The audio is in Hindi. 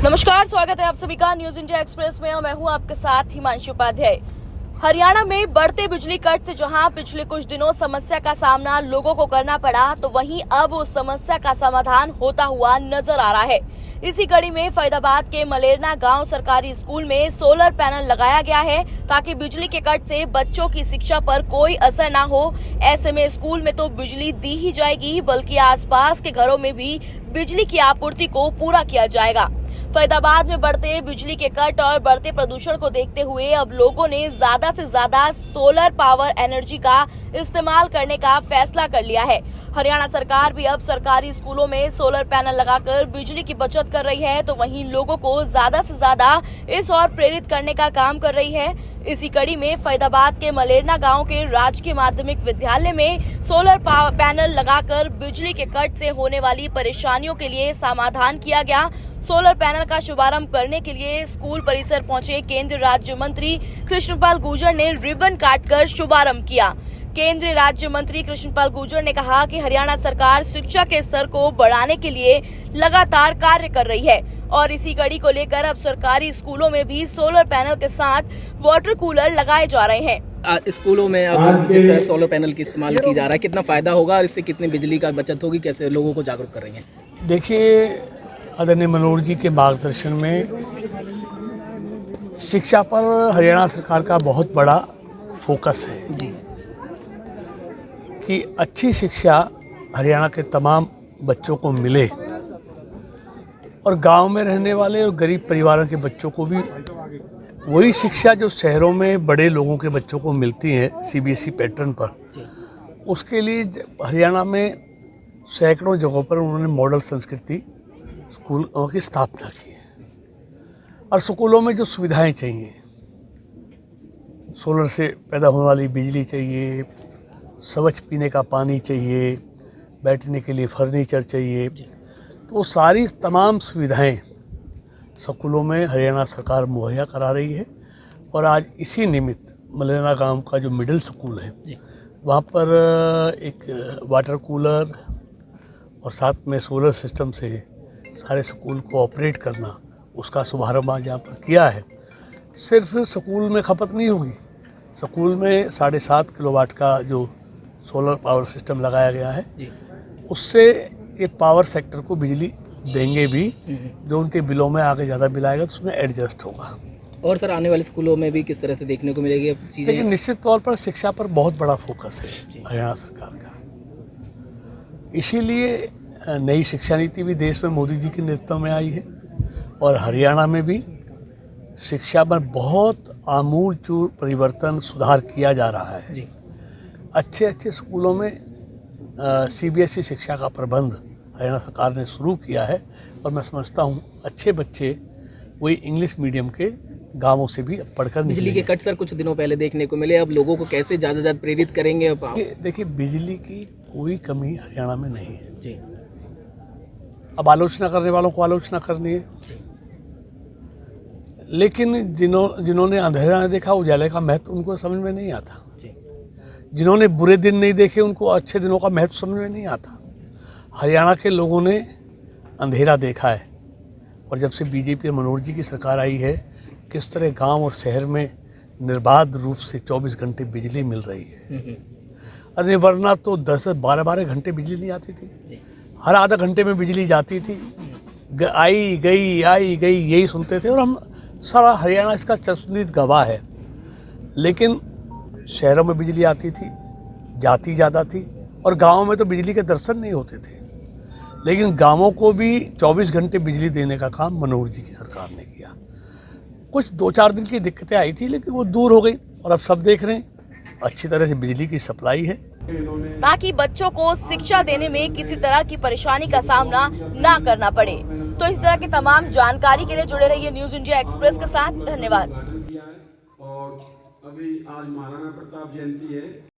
नमस्कार, स्वागत है आप सभी का न्यूज इंडिया एक्सप्रेस में और मैं हूं आपके साथ हिमांशु उपाध्याय। हरियाणा में बढ़ते बिजली कट से जहां पिछले कुछ दिनों समस्या का सामना लोगों को करना पड़ा, तो वहीं अब उस समस्या का समाधान होता हुआ नजर आ रहा है। इसी कड़ी में फरीदाबाद के मलेरना गांव सरकारी स्कूल में सोलर पैनल लगाया गया है ताकि बिजली के कट से बच्चों की शिक्षा पर कोई असर ना हो। ऐसे में स्कूल में तो बिजली दी ही जाएगी, बल्कि आसपास के घरों में भी बिजली की आपूर्ति को पूरा किया जाएगा। फरीदाबाद में बढ़ते बिजली के कट और बढ़ते प्रदूषण को देखते हुए अब लोगों ने ज्यादा से ज्यादा सोलर पावर एनर्जी का इस्तेमाल करने का फैसला कर लिया है। हरियाणा सरकार भी अब सरकारी स्कूलों में सोलर पैनल लगाकर बिजली की बचत कर रही है, तो वहीं लोगों को ज्यादा से ज्यादा इस ओर प्रेरित करने का काम कर रही है। इसी कड़ी में फरीदाबाद के मलेरना गांव के राजकीय माध्यमिक विद्यालय में सोलर पैनल लगाकर बिजली के कट से होने वाली परेशानियों के लिए समाधान किया गया। सोलर पैनल का शुभारंभ करने के लिए स्कूल परिसर पहुंचे केंद्रीय राज्य मंत्री कृष्णपाल गुर्जर ने रिबन काटकर शुभारंभ किया। केंद्रीय राज्य मंत्री कृष्णपाल गुर्जर ने कहा कि हरियाणा सरकार शिक्षा के स्तर को बढ़ाने के लिए लगातार कार्य कर रही है और इसी कड़ी को लेकर अब सरकारी स्कूलों में भी सोलर पैनल के साथ वाटर कूलर लगाए जा रहे हैं। आज स्कूलों में अब जिस तरह सोलर पैनल का इस्तेमाल की जा रहा है, कितना फायदा होगा और इससे कितनी बिजली का बचत होगी, कैसे लोगों को जागरूक कर रही हैं? देखिए, आदरणीय मनोहर जी के मार्गदर्शन में शिक्षा पर हरियाणा सरकार का बहुत बड़ा फोकस है जी, कि अच्छी शिक्षा हरियाणा के तमाम बच्चों को मिले और गांव में रहने वाले और गरीब परिवारों के बच्चों को भी वही शिक्षा जो शहरों में बड़े लोगों के बच्चों को मिलती है सीबीएसई पैटर्न पर। उसके लिए हरियाणा में सैकड़ों जगहों पर उन्होंने मॉडल संस्कृति स्कूलों की स्थापना की है और स्कूलों में जो सुविधाएं चाहिए, सोलर से पैदा होने वाली बिजली चाहिए, स्वच्छ पीने का पानी चाहिए, बैठने के लिए फर्नीचर चाहिए, तो वो सारी तमाम सुविधाएं स्कूलों में हरियाणा सरकार मुहैया करा रही है। और आज इसी निमित्त मलेरना गांव का जो मिडिल स्कूल है वहाँ पर एक वाटर कूलर और साथ में सोलर सिस्टम से सारे स्कूल को ऑपरेट करना, उसका शुभारम्भ आज यहाँ पर किया है। सिर्फ स्कूल में खपत नहीं होगी, स्कूल में 7.5 किलोवाट का जो सोलर पावर सिस्टम लगाया गया है उससे ये पावर सेक्टर को बिजली देंगे भी, जो उनके बिलों में आगे ज़्यादा बिल आएगा तो उसमें एडजस्ट होगा। और सर, आने वाले स्कूलों में भी किस तरह से देखने को मिलेगी चीज़ें? लेकिन निश्चित तौर पर शिक्षा पर बहुत बड़ा फोकस है हरियाणा सरकार का, इसीलिए नई शिक्षा नीति भी देश में मोदी जी के नेतृत्व में आई है और हरियाणा में भी शिक्षा पर बहुत आमूलचूल परिवर्तन सुधार किया जा रहा है जी। अच्छे स्कूलों में सीबीएसई शिक्षा का प्रबंध हरियाणा सरकार ने शुरू किया है और मैं समझता हूँ अच्छे बच्चे वही इंग्लिश मीडियम के गांवों से भी पढ़कर बिजली के कट सर कुछ दिनों पहले देखने को मिले, अब लोगों को कैसे ज़्यादा प्रेरित करेंगे? अब देखिए, बिजली की कोई कमी हरियाणा में नहीं है जी। अब आलोचना करने वालों को आलोचना करनी है जी। लेकिन जिन्होंने अंधेरा नहीं देखा उजाले का महत्व उनको समझ में नहीं आता जी। जिन्होंने बुरे दिन नहीं देखे उनको अच्छे दिनों का महत्व समझ में नहीं आता। हरियाणा के लोगों ने अंधेरा देखा है और जब से बीजेपी और मनोहर जी की सरकार आई है, किस तरह गांव और शहर में निर्बाध रूप से 24 घंटे बिजली मिल रही है। अरे वरना तो 10-12 घंटे बिजली नहीं आती थी, हर आधा घंटे में बिजली जाती थी, आई गई यही सुनते थे और हम सारा हरियाणा इसका चश्मदीद गवाह है। लेकिन शहरों में बिजली आती थी, जाती ज़्यादा थी और गाँवों में तो बिजली के दर्शन नहीं होते थे। लेकिन गाँवों को भी 24 घंटे बिजली देने का काम मनोहर जी की सरकार ने किया। कुछ 2-4 दिन की दिक्कतें आई थी लेकिन वो दूर हो गई और अब सब देख रहे हैं अच्छी तरह से बिजली की सप्लाई है, ताकि बच्चों को शिक्षा देने में किसी तरह की परेशानी का सामना ना करना पड़े। तो इस तरह की तमाम जानकारी के लिए जुड़े रहिए न्यूज इंडिया एक्सप्रेस के साथ। धन्यवाद। और अभी आज महाराणा प्रताप जयंती है।